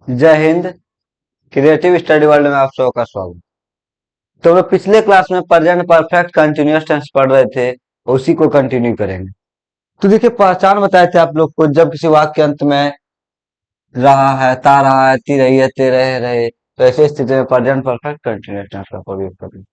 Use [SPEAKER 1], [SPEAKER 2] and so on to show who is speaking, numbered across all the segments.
[SPEAKER 1] जय Hind. Creative study world में आप सबका स्वागत। तो हम लोग पिछले क्लास में प्रेजेंट परफेक्ट कंटिन्यूअस टेंस पढ़ रहे थे, उसी को कंटिन्यू करेंगे। तो देखिए, पहचान बताए थे आप लोग को, जब किसी वाक्य के अंत में रहा है, ता रहा है, ती रही है, ते रहे रहे, तो ऐसी स्थिति में प्रेजेंट परफेक्ट कंटिन्यूअस टेंस का प्रयोग करेंगे।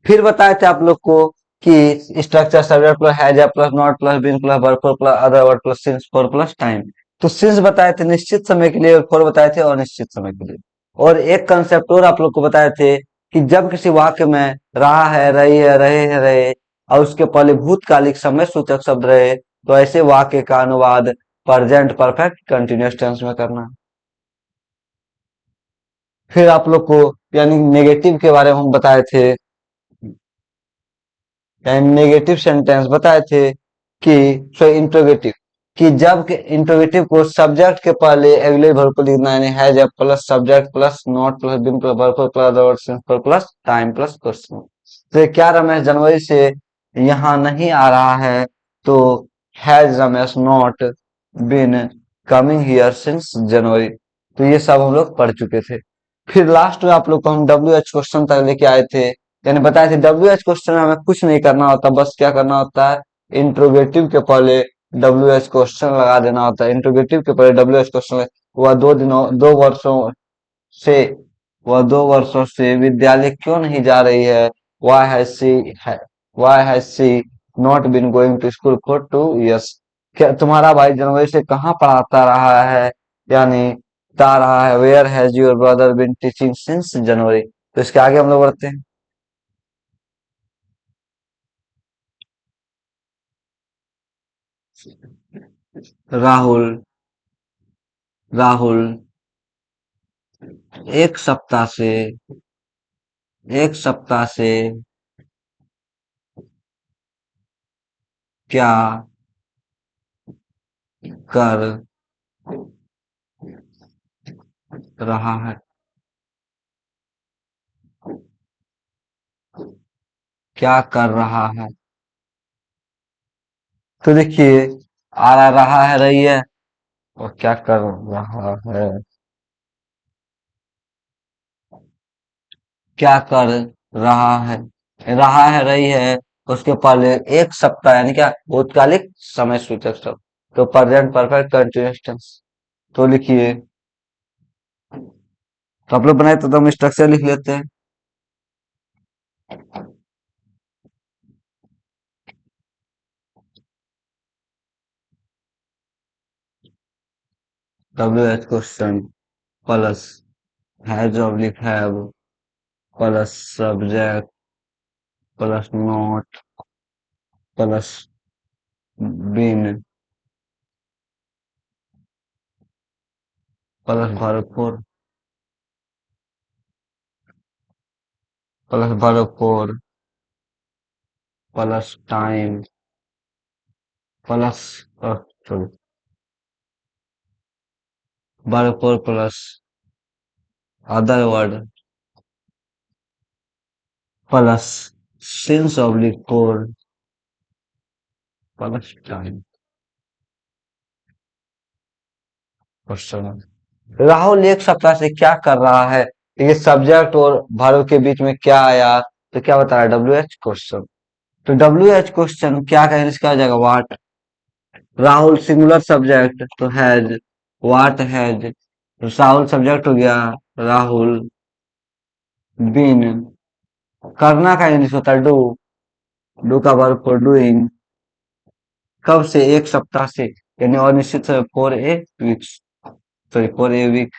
[SPEAKER 1] फिर बताए थे आप लोग को कि structure subject plus has plus not plus been plus verb plus other word plus since for plus time. तो सिंस बताए थे निश्चित समय के लिए, और फॉर बताए थे अनिश्चित समय के लिए। और एक कंसेप्ट और आप लोग को बताए थे कि जब किसी वाक्य में रहा है, रही है, रहे हैं, रहे और उसके पहले भूतकालिक समय सूचक शब्द रहे, तो ऐसे वाक्य का अनुवाद प्रेजेंट परफेक्ट कंटिन्यूअस टेंस में करना है। फिर आप लोग को यानी नेगेटिव के बारे में हम बताए थे, यानी नेगेटिव सेंटेंस बताए थे कि इंट्रोगेटिव, कि जब के इंट्रोगेटिव को सब्जेक्ट के पहले अगले वर्ब को लिखना है, यानी has plus subject plus not plus been plus verb plus other word since plus time plus question. तो क्या रमेश जनवरी से यहाँ नहीं आ रहा है, तो has Ramesh not been coming here since January. तो ये सब हम लोग पढ़ चुके थे। फिर लास्ट में आप लोग को हम डब्ल्यू एच क्वेश्चन तक लेके आए थे, यानी बताए थे डब्ल्यू एच क्वेश्चन में हमें कुछ नहीं करना होता, बस क्या करना होता है, इंट्रोगेटिव के पहले डब्ल्यू एच क्वेश्चन लगा देना होता है। इंट्रोगेटिव के पहले डब्ल्यू एच क्वेश्चन, वह 2 दिनों 2 वर्षों से वह 2 वर्षों से विद्यालय क्यों नहीं जा रही है, why has she why has she not been going to school for 2 years. क्या तुम्हारा भाई जनवरी से कहाँ पढ़ाता रहा है, यानी बता रहा है where has your brother been teaching since January. तो इसके आगे हम लोग बढ़ते हैं। राहुल राहुल एक सप्ताह से एक सप्ताह से क्या कर रहा है, क्या कर रहा है। तो देखिए, आ रहा है, रही है, और क्या कर रहा है, क्या कर रहा है, रही है, उसके पहले एक सप्ताह यानी क्या, भूतकालिक समय सूचक शब्द, तो प्रेजेंट परफेक्ट कंटिन्यूअस टेंस। तो लिखिए, तो आप लोग बनाए तो हम स्ट्रक्चर लिख लेते हैं। W H question plus has oblique have plus subject plus not plus been plus भरपूर प्लस भरपूर प्लस टाइम प्लस सॉरी, भरपूर plus other word plus since oblique for plus time question. Rahul एक सप्ताह से क्या कर रहा है, ये सब्जेक्ट और वर्ब के बीच में क्या आया, तो क्या बता रहा है, डब्ल्यू एच क्वेश्चन। तो डब्ल्यू एच क्वेश्चन क्या कहेंगे, इसका आ जाएगा वाट। राहुल सिंगुलर सब्जेक्ट तो has, what has, Rahul subject हो गया, राहुल बीन, करना का इंग्लिश होता है डू, डू का वर्ब फॉर डूइंग, कब से, एक सप्ताह से, यानी अनिश्चित समय, for a weeks, sorry for a week.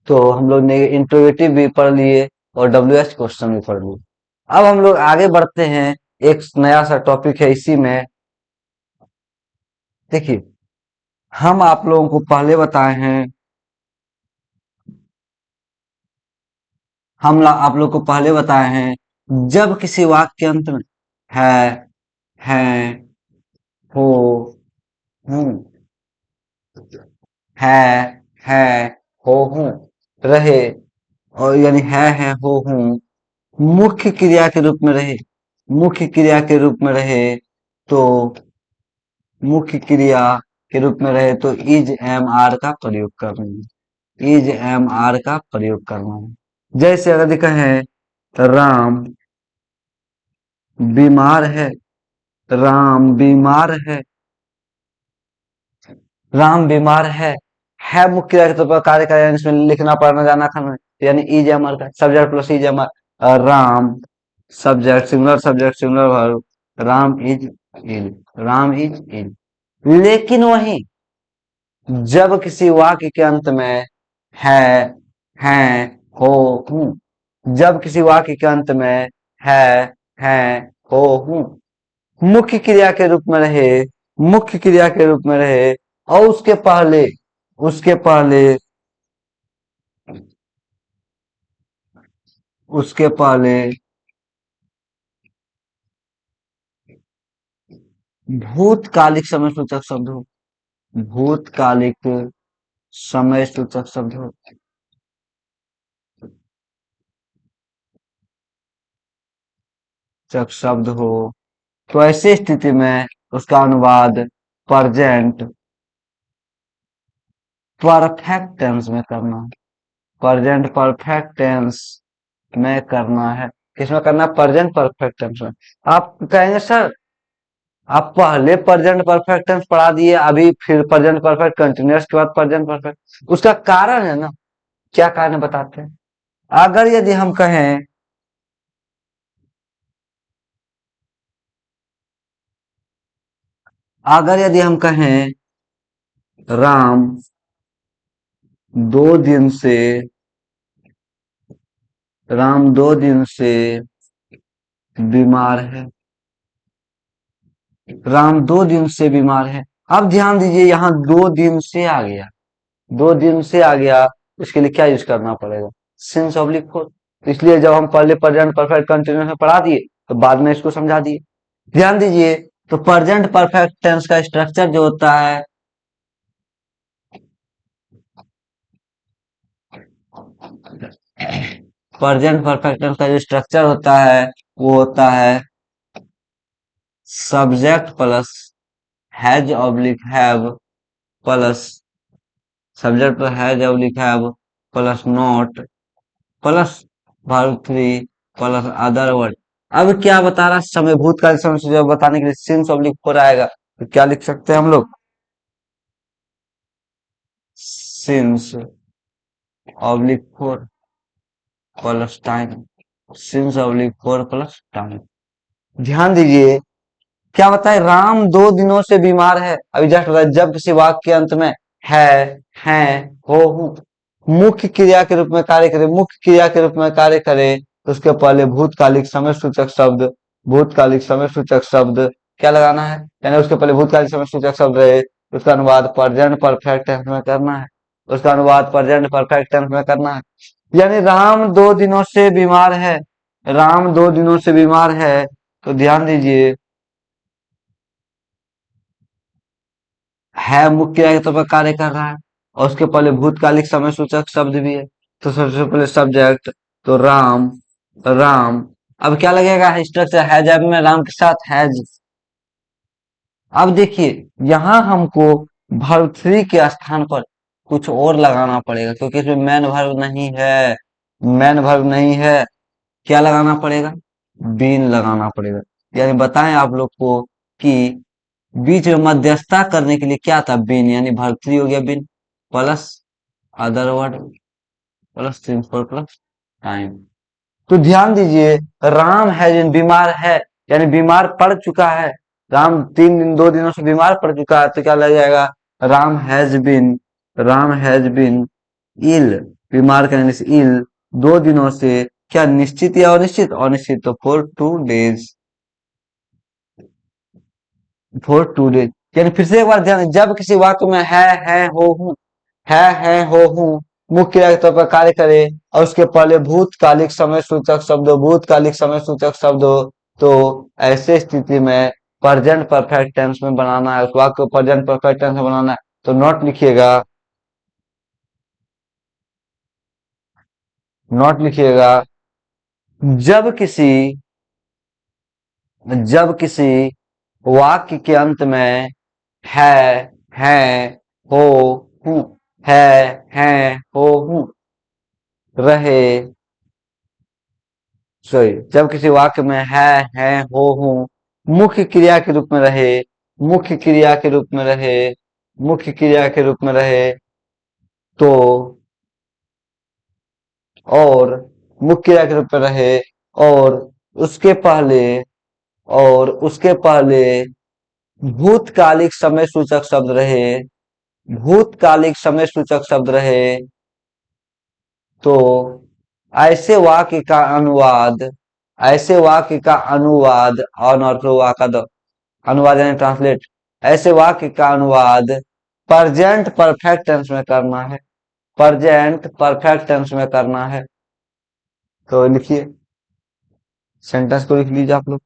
[SPEAKER 1] तो हम लोग ने इंट्रोगेटिव भी पढ़ लिए और डब्ल्यू एच क्वेश्चन भी पढ़ लिए। अब हम लोग आगे बढ़ते हैं, एक नया सा टॉपिक है इसी में। देखिए, हम आप लोगों को पहले बताए हैं, आप लोग को पहले बताए हैं, जब किसी वाक्य के अंत में है, हैं, हो, हूं, है, हो, हूं, रहे, और यानी है, हो, हूं, मुख्य क्रिया के रूप में रहे, मुख्य क्रिया के रूप में रहे, तो मुख्य क्रिया के रूप में रहे तो इज एम आर का प्रयोग करना है, इज एम आर का प्रयोग करना है। जैसे अगर कहें राम बीमार राम बीमार है, राम बीमार है मुख्य क्रिया के तौर पर कार्य करें, यानी इसमें लिखना पढ़ना जाना खाना, यानी इज एम आर का subject plus is am are, Ram subject singular verb, Ram is ill, Ram is ill. लेकिन वही जब किसी वाक्य के अंत में है, हैं, हो, हूं, जब किसी वाक्य के अंत में है, हैं, हो, हूं, मुख्य क्रिया के रूप में रहे, मुख्य क्रिया के रूप में रहे और उसके पहले उसके पहले भूतकालिक समय सूचक शब्द हो, भूतकालिक समय सूचक शब्द हो, सूचक शब्द हो, तो ऐसी स्थिति में उसका अनुवाद प्रेजेंट परफेक्ट टेंस में करना है, प्रेजेंट परफेक्ट टेंस में करना है। किसमें करना है? प्रेजेंट परफेक्ट टेंस में। आप कहेंगे सर आप पहले प्रेजेंट परफेक्ट टेंस पढ़ा दिए, अभी फिर प्रेजेंट परफेक्ट कंटिन्यूअस के बाद प्रेजेंट परफेक्ट, उसका कारण है ना, क्या कारण है बताते हैं। अगर यदि हम कहें अगर यदि हम कहें राम 2 दिन से राम 2 दिन से बीमार है, राम 2 दिन से बीमार है। अब ध्यान दीजिए यहाँ 2 दिन से आ गया, 2 दिन से आ गया, इसके लिए क्या यूज करना पड़ेगा? Since oblique four. इसलिए जब हम पहले प्रेजेंट परफेक्ट कंटिन्यूअस में पढ़ा दिए तो बाद में इसको समझा दिए। ध्यान दीजिए, तो प्रेजेंट परफेक्ट टेंस का स्ट्रक्चर जो होता है, प्रेजेंट परफेक्ट टेंस का जो स्ट्रक्चर होता है वो होता है subject plus has oblique have plus subject plus has oblique have plus not plus verb three plus other word. अब क्या बता रहा समय, भूतकाल समय से जब बताने के लिए सिंस ऑब्लिक फोर आएगा तो क्या लिख सकते हैं हम लोग? Since oblique for plus time, since oblique for plus time. ध्यान दीजिए, क्या बताए? राम 2 दिनों से बीमार है, अभी जस्ट बताया जब किसी वाक्य के अंत में है, हैं, हो, हूं, मुख्य क्रिया के रूप में कार्य करे, मुख्य क्रिया के रूप में कार्य करे तो उसके पहले भूतकालिक समय सूचक शब्द, भूतकालिक समय सूचक शब्द क्या लगाना है, यानी उसके पहले भूतकालिक समय सूचक शब्द रहे, उसका अनुवाद प्रेजेंट परफेक्ट टेंस में करना है, उसका अनुवाद प्रेजेंट परफेक्ट टेंस में करना है। यानी राम 2 दिनों से बीमार है, राम 2 दिनों से बीमार है, तो ध्यान दीजिए है मुख्य क्रिया के तौर पर कार्य कर रहा है और उसके पहले भूतकालिक समय सूचक शब्द भी है, तो सबसे पहले सब्जेक्ट, तो राम, राम, अब क्या लगेगा? स्ट्रक्चर हैज में राम के साथ हैज। अब देखिए यहाँ हमको वर्ब थ्री के स्थान पर कुछ और लगाना पड़ेगा क्योंकि इसमें मैन वर्ब नहीं है, मैन वर्ब नहीं है, क्या लगाना पड़ेगा? बीन लगाना पड़ेगा। यानी बताएं आप लोग को कि बीच में मध्यस्थता करने के लिए क्या था? बीन, यानी भर्तरी हो गया been plus other word plus simple plus time. तो ध्यान दीजिए, राम है जिन बीमार है, यानी बीमार पड़ चुका है, राम 2 दिनों से बीमार पड़ चुका है, तो क्या लग जाएगा? राम हैज बिन इल, बीमार करने से इल, 2 दिनों से, क्या निश्चित या अनिश्चित? अनिश्चित, तो फॉर 2 डेज, फॉर 2 डेज। यानी फिर से एक बार ध्यान, जब किसी वाक्य में है, हो, हूं, है, हो, हूं, मुख्य क्रिया के तौर पर कार्य करे और उसके पहले भूतकालिक समय सूचक शब्द हो, भूतकालिक समय सूचक शब्द हो, तो ऐसे स्थिति में प्रेजेंट परफेक्ट टेंस में बनाना है, उस वाक्य को प्रेजेंट परफेक्ट टेंस में बनाना है, तो नॉट लिखिएगा, नॉट लिखिएगा, जब किसी जब किसी वाक्य के अंत में है, है, हो, हूँ, है, हैं, हो, हूँ, रहे। सॉरी, जब किसी वाक्य में है, हो, हूँ मुख्य क्रिया के रूप में रहे, मुख्य क्रिया के रूप में रहे, मुख्य क्रिया के रूप में रहे, तो, और मुख्य क्रिया के रूप में रहे, और उसके पहले, और उसके पहले भूतकालिक समय सूचक शब्द रहे, भूतकालिक समय सूचक शब्द रहे, तो ऐसे वाक्य का अनुवाद, ऐसे वाक्य का अनुवाद अनुवाद यानी ट्रांसलेट, ऐसे वाक्य का अनुवाद प्रेजेंट परफेक्ट टेंस में करना है, प्रेजेंट परफेक्ट टेंस में करना है। तो लिखिए, सेंटेंस को लिख लीजिए आप लोग।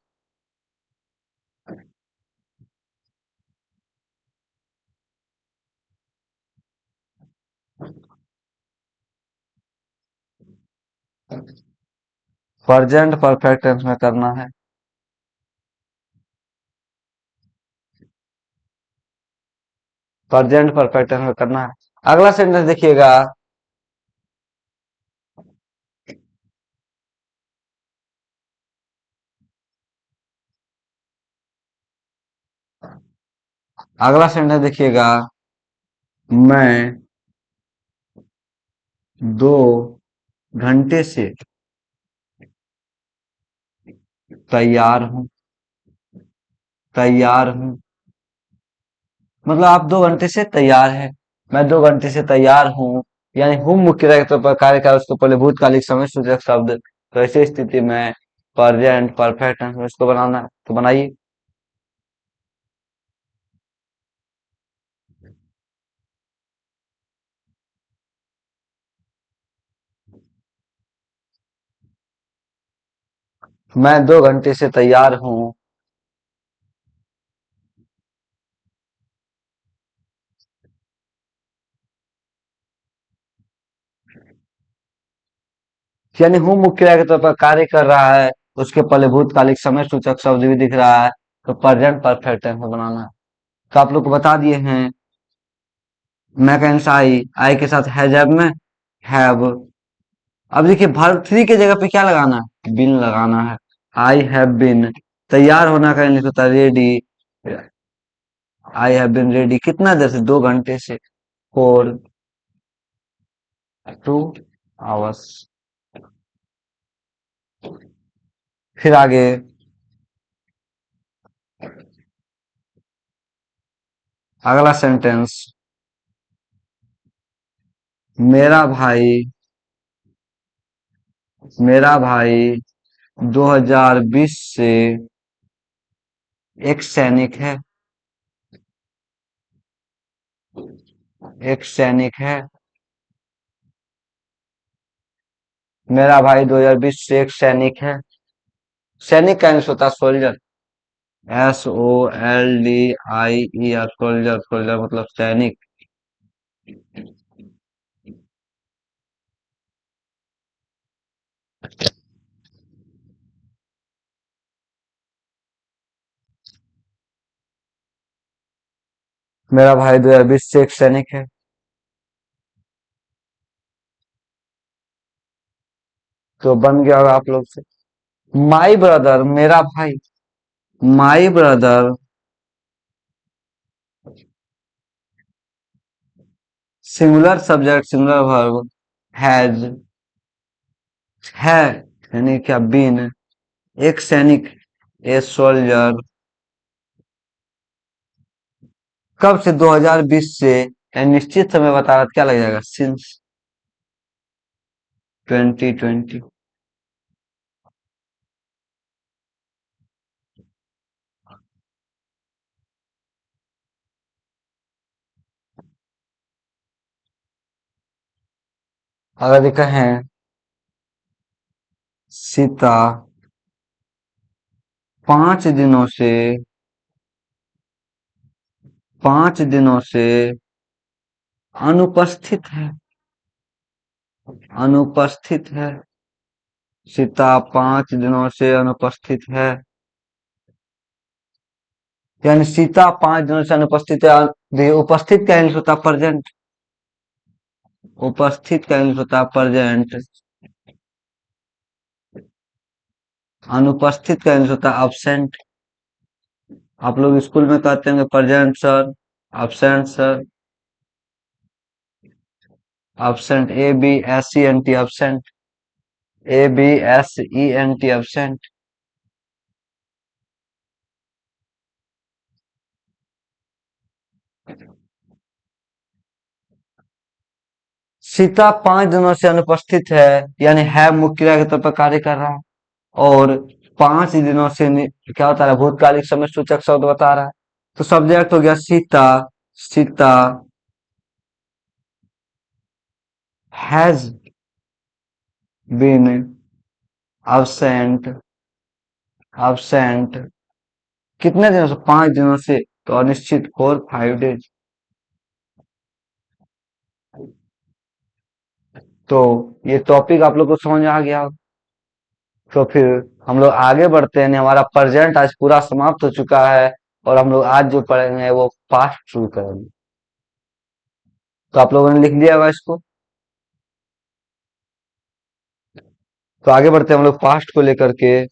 [SPEAKER 1] प्रेजेंट परफेक्ट टेंस में करना है। प्रेजेंट परफेक्ट टेंस में करना है। अगला सेंटेंस देखिएगा। अगला सेंटेंस देखिएगा। मैं 2 घंटे से तैयार हूँ, तैयार हूँ। मतलब आप 2 घंटे से तैयार हैं। मैं 2 घंटे से तैयार हूँ, यानी हूँ मुख्य के तौर पर कार्य का, उसको पहले भूतकालिक समय सूचक शब्द। तो ऐसी स्थिति में प्रेजेंट परफेक्ट टेंस में इसको बनाना है, तो बनाइए। मैं 2 घंटे से तैयार हूँ, यानी हूँ मुख्य के तौर पर कार्य कर रहा है, उसके पहले भूतकालिक समय सूचक शब्द भी दिख रहा है, तो प्रेजेंट परफेक्ट टेंस में बनाना है। तो आप लोग को बता दिए हैं। मैं कैंस आई के साथ हैव में हैव। अब देखिए वर्ब थ्री की जगह पे क्या लगाना है, बिन लगाना है। आई हैव बिन, तैयार होना का इंग्लिश होता है ready. I have been ready, कितना देर से, 2 घंटे से। For 2 hours. फिर आगे, अगला सेंटेंस। मेरा भाई, मेरा भाई 2020 से एक सैनिक है, एक सैनिक है। मेरा भाई 2020 से एक सैनिक है। सैनिक का इंग्लिश होता है सोल्जर। SOLDIER, सोल्जर, सोल्जर मतलब सैनिक। मेरा भाई 2020 से एक सैनिक है। तो बन गया होगा आप लोग से। माई ब्रदर, मेरा भाई। My brother, singular subject singular verb, has, है, यानी क्या, बीन, एक सैनिक, ए सोल्जर। कब से, 2020 से, यानी निश्चित समय बता रहा, क्या लग जाएगा, सिंस 2020। अगर देखा है, सीता 5 दिनों से, 5 दिनों से अनुपस्थित है, अनुपस्थित है। सीता 5 दिनों से अनुपस्थित है। यानी सीता 5 दिनों से अनुपस्थित है। देखिए उपस्थित का इंग्लिश होता है प्रेजेंट। उपस्थित का इंग्लिश होता है प्रेजेंट। अनुपस्थित का इंग्लिश होता है absent। आप लोग स्कूल में कहते हैं present sir, absent sir, absent, ABSENT, absent, ABSENT, absent। Sita 5 दिनों से अनुपस्थित है, यानी है मुख्य क्रिया के तौर पर कार्य कर रहा है। और 5 दिनों से क्या बता रहा है, भूतकालिक समय सूचक शब्द बता रहा है। तो सब्जेक्ट हो गया Sita. Sita has been absent, absent कितने दिनों से, 5 दिनों से। तो अनिश्चित 4-5 डेज। तो ये टॉपिक आप लोग को समझ में आ गया हो। तो फिर हम लोग आगे बढ़ते हैं। हमारा प्रेजेंट आज पूरा समाप्त हो चुका है, और हम लोग आज जो पढ़ेंगे वो पास्ट शुरू करेंगे। तो आप लोगों ने लिख लिया होगा इसको। तो आगे बढ़ते हैं हम लोग पास्ट को लेकर के।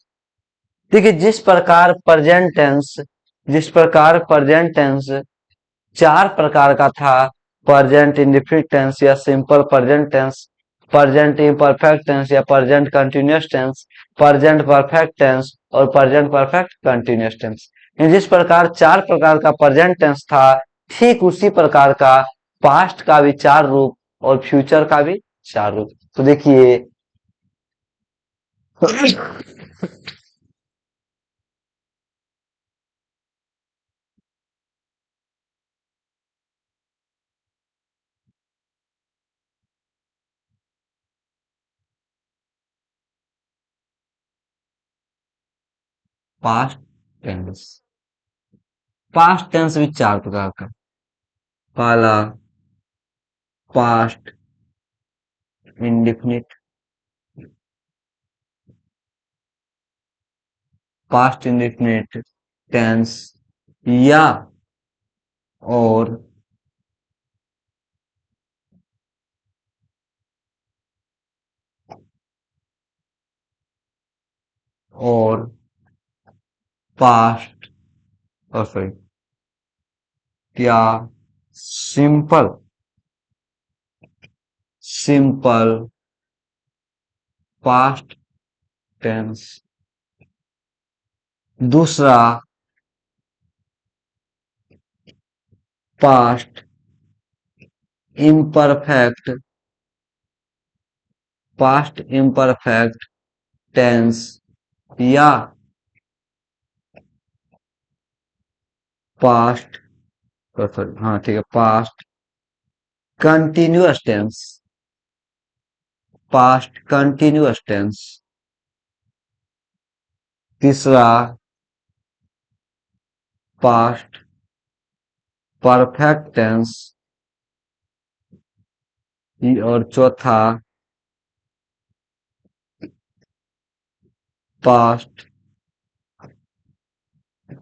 [SPEAKER 1] देखिए जिस प्रकार प्रेजेंट टेंस चार प्रकार का था, प्रेजेंट इंडेफिनिट टेंस या simple present tense, present imperfect tense या present continuous tense, present perfect tense और प्रेजेंट परफेक्ट कंटिन्यूअस टेंस। जिस प्रकार चार प्रकार का प्रेजेंट टेंस था, ठीक उसी प्रकार का पास्ट का भी चार रूप और फ्यूचर का भी चार रूप। तो देखिए पास्ट टेंस, पास्ट टेंस भी चार प्रकार का। पहला past indefinite, past indefinite tense, या और और पास्ट, सॉरी, क्या सिंपल, सिंपल पास्ट टेंस। दूसरा past imperfect, past imperfect tense, या पास्ट, सॉरी हाँ ठीक है, past continuous tense, past continuous tense. तीसरा पास्ट परफेक्ट टेंस, और चौथा past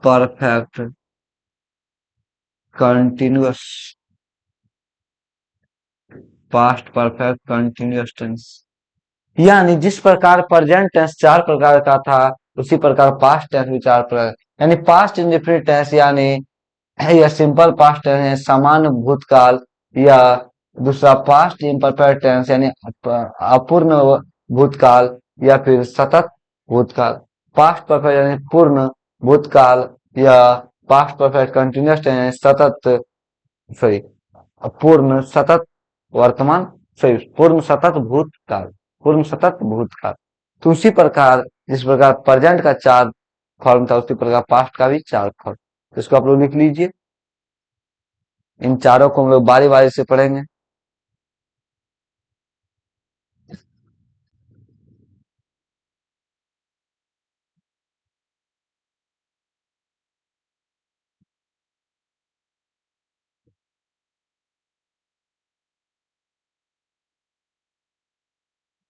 [SPEAKER 1] perfect continuous, past perfect continuous tense. यानी जिस प्रकार प्रेजेंट टेंस चार प्रकार का था, उसी प्रकार पास्ट टेंस भी चार प्रकार। यानी पास्ट इंडेफिनिट टेंस यानी या सिंपल पास्ट टेंस यानी सामान्य भूतकाल, या दूसरा पास्ट इम्परफेक्ट टेंस यानी अपूर्ण भूतकाल, या फिर सतत भूतकाल। पास्ट परफेक्ट यानी पूर्ण भूतकाल, या पास्ट परफेक्ट कंटिन्यूअस टेंस यानी सतत, सॉरी, पूर्ण सतत वर्तमान, सॉरी पूर्ण सतत भूतकाल, पूर्ण सतत भूतकाल। तो उसी प्रकार जिस प्रकार प्रेजेंट का चार फॉर्म था, उसी प्रकार पास्ट का भी चार फॉर्म। तो इसको आप लोग लिख लीजिए। इन चारों को हम लोग बारी बारी से पढ़ेंगे।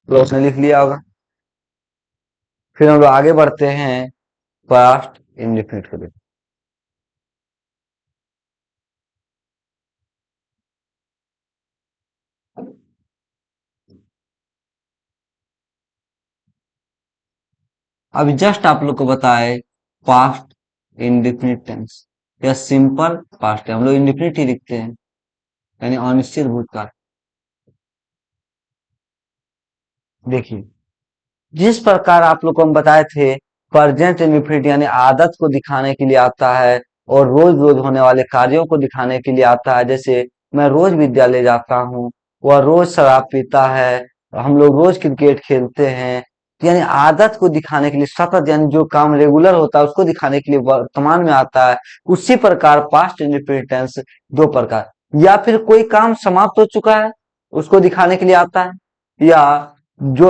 [SPEAKER 1] तो उसने लिख लिया होगा। फिर हम लोग आगे बढ़ते हैं पास्ट इंडेफिनिट को लेकर। अभी जस्ट आप लोग को बताए पास्ट इंडेफिनिट टेंस या सिंपल पास्ट है, हम लोग इंडेफिनिट ही लिखते हैं, यानी अनिश्चित भूतकाल। देखिए, जिस प्रकार आप लोग को हम बताए थे प्रेजेंट इंडेफिनिट यानी आदत को दिखाने के लिए आता है और रोज रोज होने वाले कार्यों को दिखाने के लिए आता है। जैसे मैं रोज विद्यालय जाता हूँ, वह रोज शराब पीता है, हम लोग रोज क्रिकेट खेलते हैं। यानी आदत को दिखाने के लिए, सतत यानी जो काम रेगुलर होता है उसको दिखाने के लिए वर्तमान में आता है। उसी प्रकार पास्ट इंडेफिनिट टेंस दो प्रकार, या फिर कोई काम समाप्त हो चुका है उसको दिखाने के लिए आता है, या जो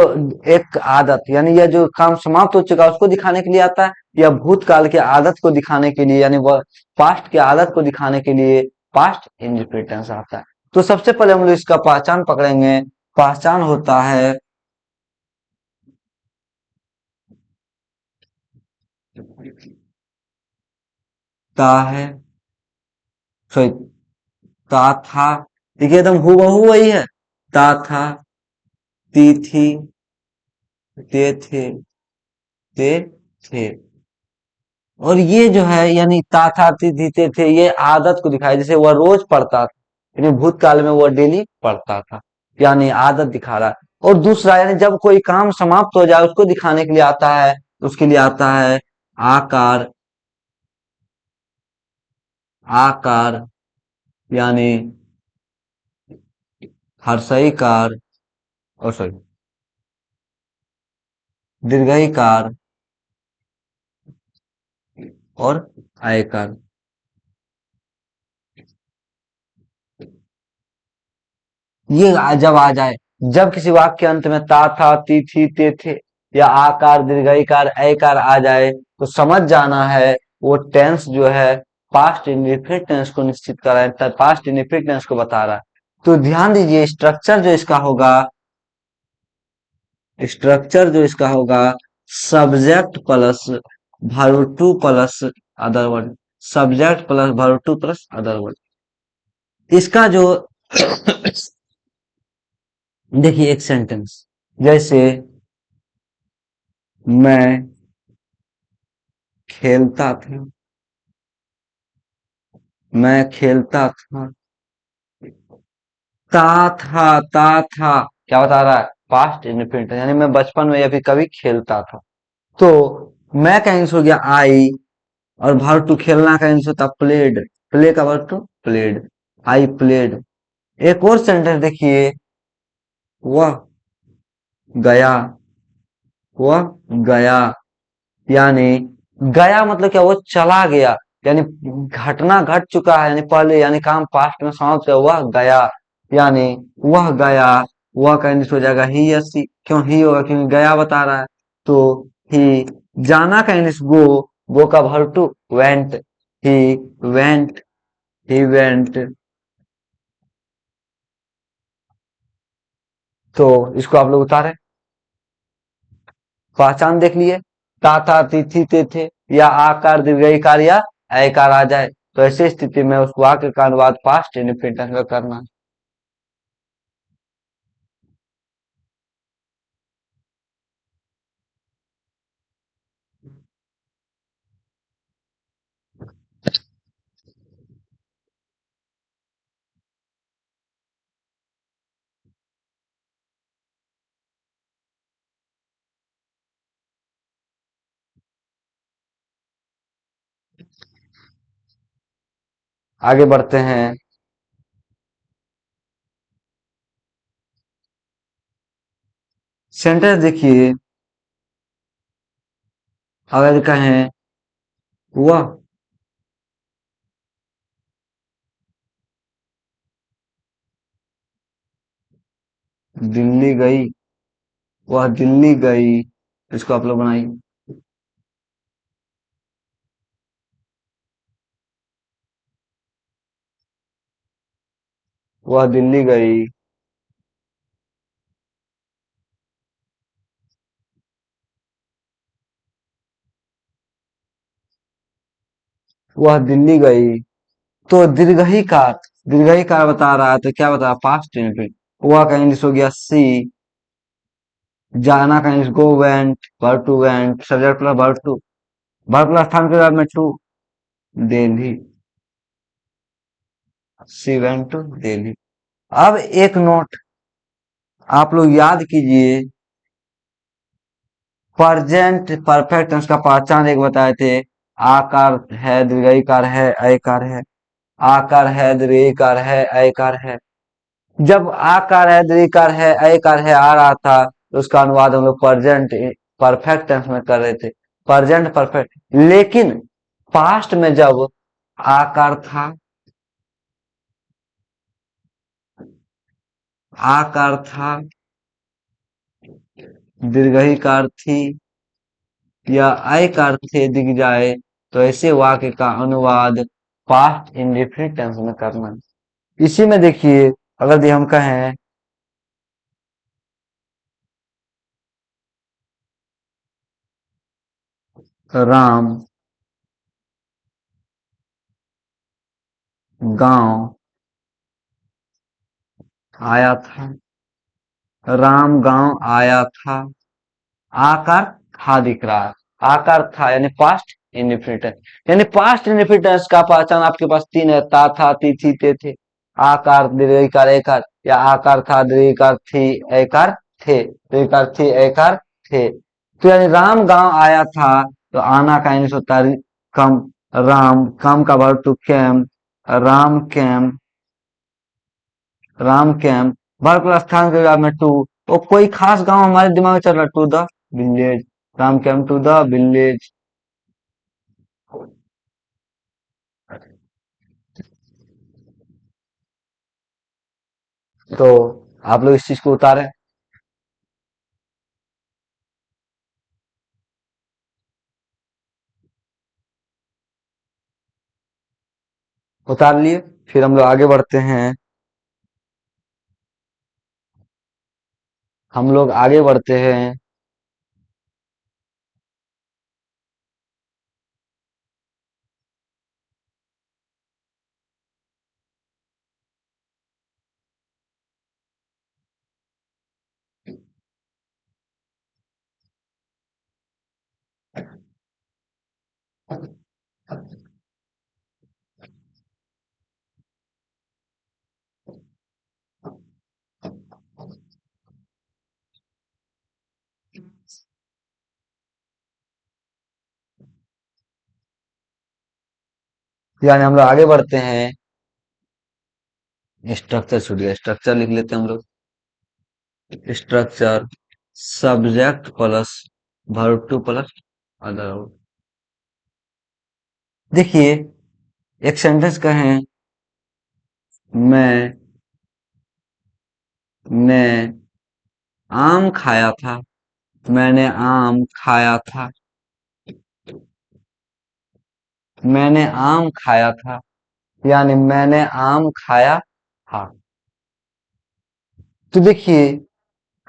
[SPEAKER 1] एक आदत यानी यह जो काम समाप्त हो चुका है उसको दिखाने के लिए आता है, या भूतकाल की आदत को दिखाने के लिए यानी वह पास्ट की आदत को दिखाने के लिए पास्ट इंडिफिनिट टेंस आता है। तो सबसे पहले हम लोग इसका पहचान पकड़ेंगे। पहचान होता है ता है, सॉरी, ता था, देखिए एकदम हूबहू वही है। ता था, ती थी, ते थे, ते थे। और ये जो है यानी ता था ती थी ते थे, ये आदत को दिखाया, जैसे वह रोज पढ़ता था यानी भूतकाल में वह डेली पढ़ता था, यानी आदत दिखा रहा है। और दूसरा यानी जब कोई काम समाप्त हो जाए उसको दिखाने के लिए आता है, उसके लिए आता है आकार। आकार यानी हर्षईकार, और सॉरी, दीर्घईकार और आयकार। ये जब आ जाए, जब किसी वाक्य के अंत में ता था ती थी ते थे या आकार दीर्घईकार ऐकार आ जाए तो समझ जाना है वो टेंस जो है पास्ट इंडेफिनिट टेंस को निश्चित कर रहा है, पास्ट इंडेफिनिट टेंस को बता रहा है। तो ध्यान दीजिए, स्ट्रक्चर जो इसका होगा, स्ट्रक्चर जो इसका होगा, subject plus verb two plus other word, subject plus verb two plus other word. इसका जो देखिए एक सेंटेंस, जैसे मैं खेलता था, मैं खेलता था, ता था क्या बता रहा है, पास्ट इंडेफिनिट यानी मैं बचपन में या फिर कभी खेलता था। तो मैं का आंसर हो गया आई, और वर्ब टू खेलना का आंसर होता प्लेड, प्ले का verb two played, I played. एक और सेंटेंस देखिए, वह गया, वह गया, यानी गया मतलब क्या, वो चला गया, यानी घटना घट चुका है, यानी पहले यानी काम पास्ट में समाप्त है, वह गया, यानी वह गया। वह का इंग्लिश हो जाएगा ही या सी, क्यों ही होगा क्योंकि गया बता रहा है। तो ही, जाना का इंग्लिश गो, गो का verb two went, he went, he went. तो इसको आप लोग उतारे, पहचान देख लिए, ता था ती थी ते थे, या आकार दीर्घईकार या ऐकार आ जाए तो ऐसी स्थिति में उस वाक्य का अनुवाद पास्ट इंडेफिनिट में करना। आगे बढ़ते हैं। सेंटेंस देखिए, अगर कहें वह दिल्ली गई, वह दिल्ली गई, इसको आप लोग बनाइए। वह दिल्ली गई, वह दिल्ली गई। तो दीर्घईकार, दीर्घईकार बता रहा है तो क्या बता रहा, पास्ट इंडेफिनिट। वह का इंग्लिश हो गया सी, जाना का English go went, verb two went, subject plus verb two, verb plus स्थान के बाद में to, Delhi, she went to Delhi. अब एक नोट आप लोग याद कीजिए, प्रेजेंट परफेक्ट टेंस का पहचान एक बताए थे, आकार है, दीर्घईकार है, अकार है, आकार है, दीर्घईकार है, अकार है। जब आकार है, दीर्घईकार है, अकार है आ रहा था, तो उसका अनुवाद हम लोग प्रेजेंट परफेक्ट टेंस में कर रहे थे, प्रेजेंट परफेक्ट। लेकिन पास्ट में जब आकार था, आकार था, दीर्घईकार थी या अकार थे दिख जाए, तो ऐसे वाक्य का अनुवाद पास्ट इंडेफिनिट टेंस में करना। इसी में देखिए, अगर हम कहें राम गांव आया था, राम गांव आया था, आकार था दिख रहा है, आकार था यानी पास्ट इंडिफिनिट, यानी पास्ट इंडिफिनिट का पहचान आपके पास तीन है, ता था, ती थी, ते थे। आकार, दीर्घईकार, एकार, या आकार था, दीर्घईकार थी, एकार थे, दीर्घईकार थी, एकार थे। तो यानी राम गांव आया था, तो आना का इंग्लिश होता है कम, राम कम का verb two came, Ram came, Ram came, verb plus स्थान के बाद में टू, वो कोई खास गांव हमारे दिमाग में चल रहा है, to the village, Ram came to the village. तो आप लोग इस चीज को उतारे, उतार लिए। फिर हम लोग आगे बढ़ते हैं, हम लोग आगे बढ़ते हैं। यानी हम लोग आगे बढ़ते हैं, स्ट्रक्चर छूट स्ट्रक्चर लिख लेते हैं हम लोग। Structure subject plus verb two plus other. देखिए, एक सेंटेंस कहें, मैं ने आम खाया था, मैंने आम खाया था, मैंने आम खाया था, यानी मैंने आम खाया था। तो देखिए,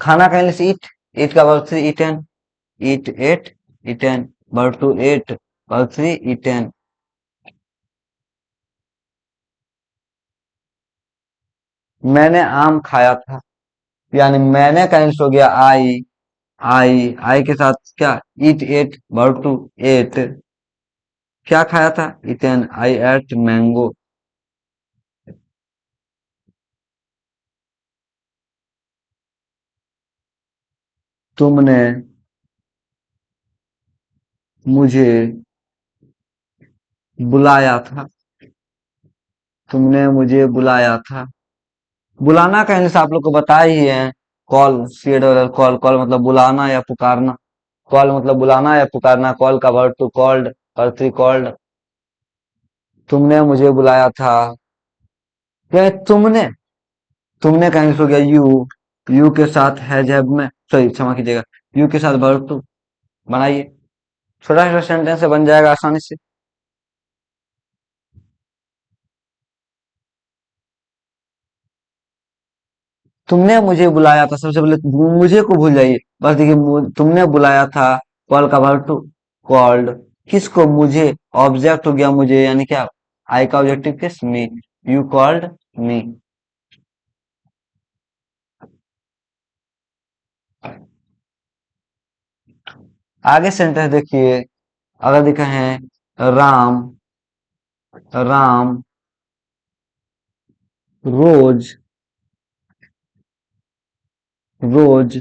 [SPEAKER 1] खाना कहने से ईट, ईट का verb three eaten, eat ate, eaten, verb two ate, verb three eaten. मैंने आम खाया था, यानी मैंने का इंग्लिश हो गया आई, आई के साथ क्या, ईट एट, वर्ब टू एट, क्या खाया था, ईटन, आई एट मैंगो। तुमने मुझे बुलाया था, तुमने मुझे बुलाया था। बुलाना का इंग्लिश आप लोग को बता ही है, कॉल, कॉल, कॉल मतलब बुलाना या पुकारना, कॉल मतलब बुलाना या पुकारना, कॉल का वर्ब टू कॉल्ड, और थ्री कॉल्ड। तुमने मुझे बुलाया था, क्या है तुमने, तुमने का इंग्लिश हो गया यू, यू के साथ है जब में, सॉरी क्षमा कीजिएगा, यू के साथ वर्ब टू बनाइए, छोटा छोटा सेंटेंस से बन जाएगा आसानी से। तुमने मुझे बुलाया था, सबसे पहले मुझे को भूल जाइए, बस देखिए तुमने बुलाया था, कॉल का वर्ब टू कॉल्ड, किसको, मुझे, ऑब्जेक्ट हो गया मुझे, यानी क्या, आई का ऑब्जेक्टिव किस, मी, यू कॉल्ड मी। आगे सेंटेंस देखिए, अगर लिखा है राम राम रोज रोज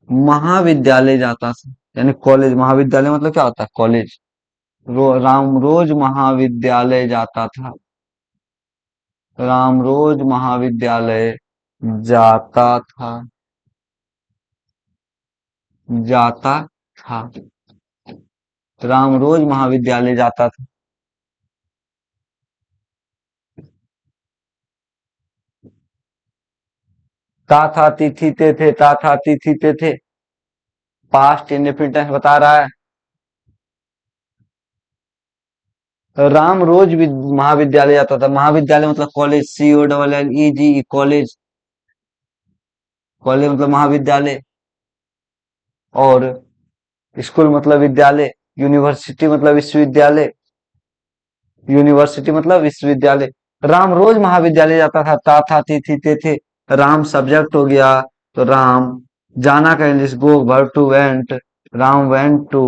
[SPEAKER 1] महाविद्यालय जाता था, यानी कॉलेज, महाविद्यालय मतलब क्या होता है, कॉलेज। राम रोज महाविद्यालय जाता था, राम रोज महाविद्यालय जाता था, जाता था, राम रोज महाविद्यालय जाता था। ता था तिथि ते थे, ता था तिथि ते थे, पास्ट इंडेफिनिट टेंस बता रहा है। राम रोज महाविद्यालय जाता था, महाविद्यालय मतलब कॉलेज, COLLEG, कॉलेज, कॉलेज मतलब महाविद्यालय, और स्कूल मतलब विद्यालय, यूनिवर्सिटी मतलब विश्वविद्यालय, यूनिवर्सिटी मतलब विश्वविद्यालय। राम रोज महाविद्यालय जाता था, था थी थे। राम सब्जेक्ट हो गया, तो राम, जाना का English go, verb two went, Ram went to,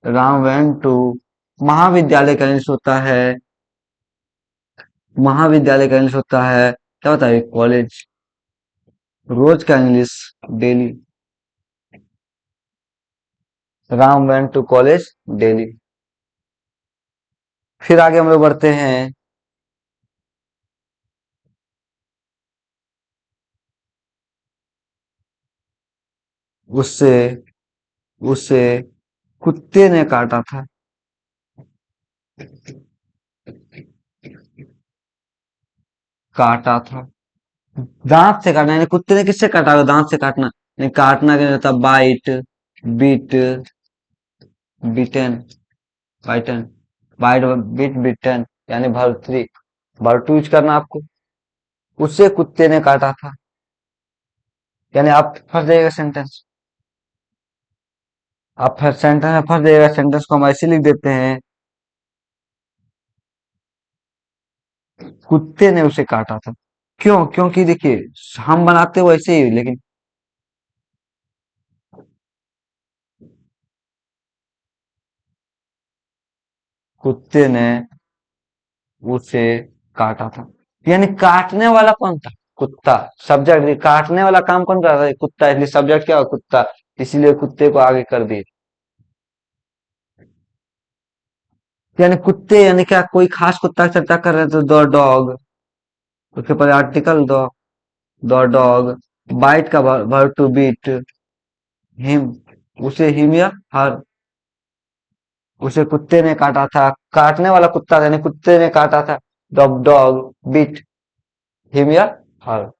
[SPEAKER 1] Ram went to. महाविद्यालय का इंग्लिश होता है, महाविद्यालय का इंग्लिश होता है, क्या होता है, कॉलेज। रोज का English daily, Ram went to college daily. फिर आगे हम लोग बढ़ते हैं, उससे उसे कुत्ते ने काटा था, काटा था, दांत से काटना, यानी कुत्ते ने किससे काटा होगा, दांत से काटना, यानी काटना क्या होता है, bite, beat, beaten, bitten, bite, beat, beaten, यानी भर्तरी, भर्तू यूज करना आपको। उसे कुत्ते ने काटा था, यानी आप फंस जाएगा सेंटेंस, आप फिर सेंटेंस में फंस जाएगा, सेंटेंस को हम ऐसे लिख देते हैं, कुत्ते ने उसे काटा था। क्यों, क्योंकि देखिए, हम बनाते वैसे ही, लेकिन कुत्ते ने उसे काटा था, यानी काटने वाला कौन था, कुत्ता। सब्जेक्ट, काटने वाला काम कौन कर रहा था, कुत्ता, इसलिए सब्जेक्ट क्या हुआ, कुत्ता, इसीलिए कुत्ते को आगे कर दिए। यानी कुत्ते, यानी क्या, कोई खास कुत्ता की चर्चा कर रहे थे, द डॉग, उसके पहले आर्टिकल द डॉग, बाइट का वर्ब टू बीट, हिम, उसे, हिम या हर, उसे कुत्ते ने काटा था, काटने वाला कुत्ता था, यानी कुत्ते ने काटा था, द डॉग बीट हिम या हर।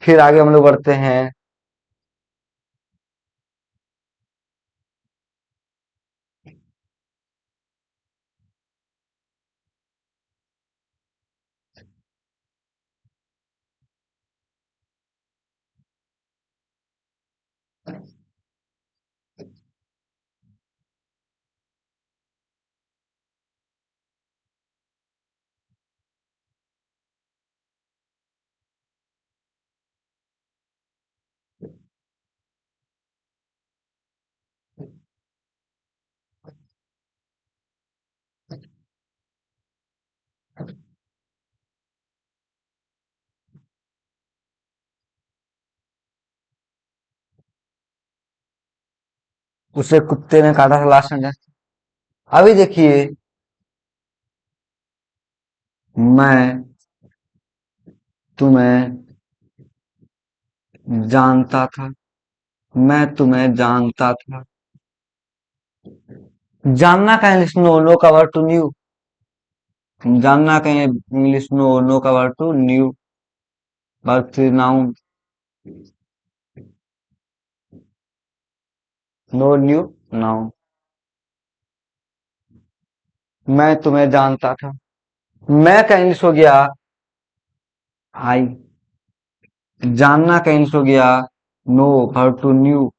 [SPEAKER 1] फिर आगे हम लोग बढ़ते हैं, उसे कुत्ते ने काटा था, लास्ट सेंटेंस। अभी देखिए, मैं तुम्हें जानता था, मैं तुम्हें जानता था, जानना का इंग्लिश नो, नो का वर्ड टू न्यू, जानना का इंग्लिश नो, नो का word two knew, verb three known, know knew known. मैं तुम्हें जानता था, मैं का इंग्लिश हो गया आई, जानना का इंग्लिश हो गया नो, वर्ब टू न्यू,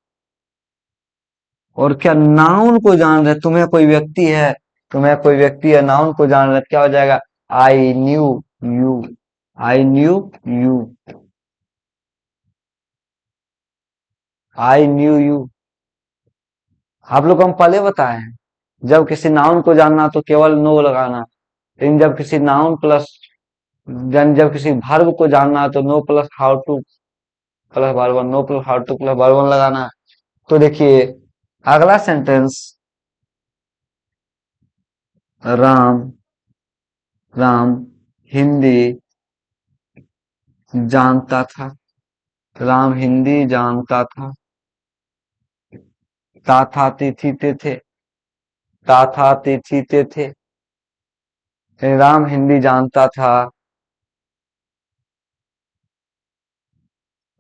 [SPEAKER 1] और क्या, नाउन को जान रहे, तुम्हें कोई व्यक्ति है, तुम्हें कोई व्यक्ति है, नाउन को जान रहे, क्या हो जाएगा, I knew you. I knew you, I knew you. आप लोग को हम पहले बताए हैं, जब किसी नाउन को जानना तो केवल नो लगाना, लेकिन जब किसी नाउन प्लस जब किसी वर्ब को जानना तो know plus how to plus verb one, know plus how to plus verb one लगाना। तो देखिए अगला सेंटेंस, राम, राम हिंदी जानता था, राम हिंदी जानता था। ता था तिथि ते थे, ता था तिथि ते थे। राम हिंदी जानता था,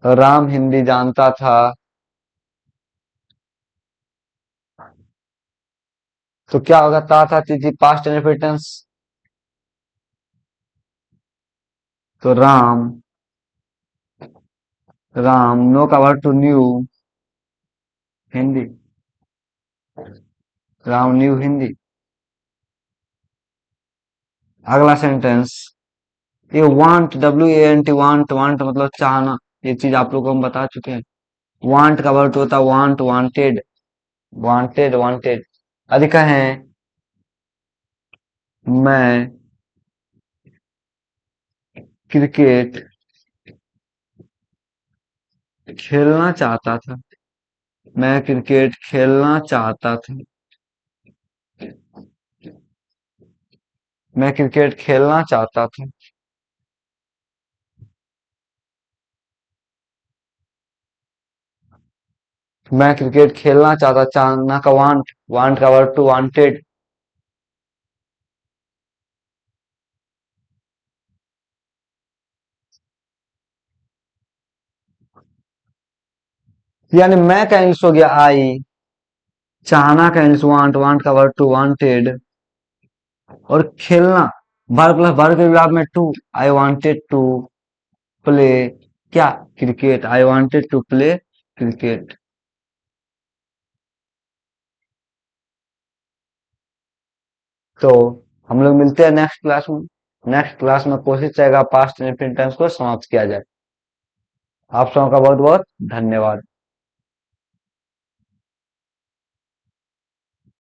[SPEAKER 1] राम हिंदी जानता था। तो क्या होगा, ता था तिथि पास्ट टेंस। तो राम, राम नो का word two knew Hindi, Ram knew Hindi. अगला सेंटेंस, ये want, W A N T, want, want मतलब चाहना, ये चीज आप लोगों को हम बता चुके हैं। वांट का वर्ड होता है वांट, वांटेड, वांटेड, वांटेड। अधिक है, मैं क्रिकेट खेलना चाहता था, मैं क्रिकेट खेलना चाहता था, मैं क्रिकेट खेलना चाहता था। मैं क्रिकेट खेलना चाहता, चाहना का वांट, वांट का वर्ड टू वांटेड। यानी मैं का इंग्लिश हो गया आई, चाहना का इंग्लिश वांट, वांट का वर्ड टू वांटेड, और खेलना वर्ब प्लस वर्ब के विभाग में to, I wanted to play क्या, cricket, I wanted to play cricket. तो हम लोग मिलते हैं नेक्स्ट क्लास में, नेक्स्ट क्लास में कोशिश रहेगा पास्ट इंडेफिनिट टेंस को समाप्त किया जाए। आप सबका बहुत बहुत धन्यवाद।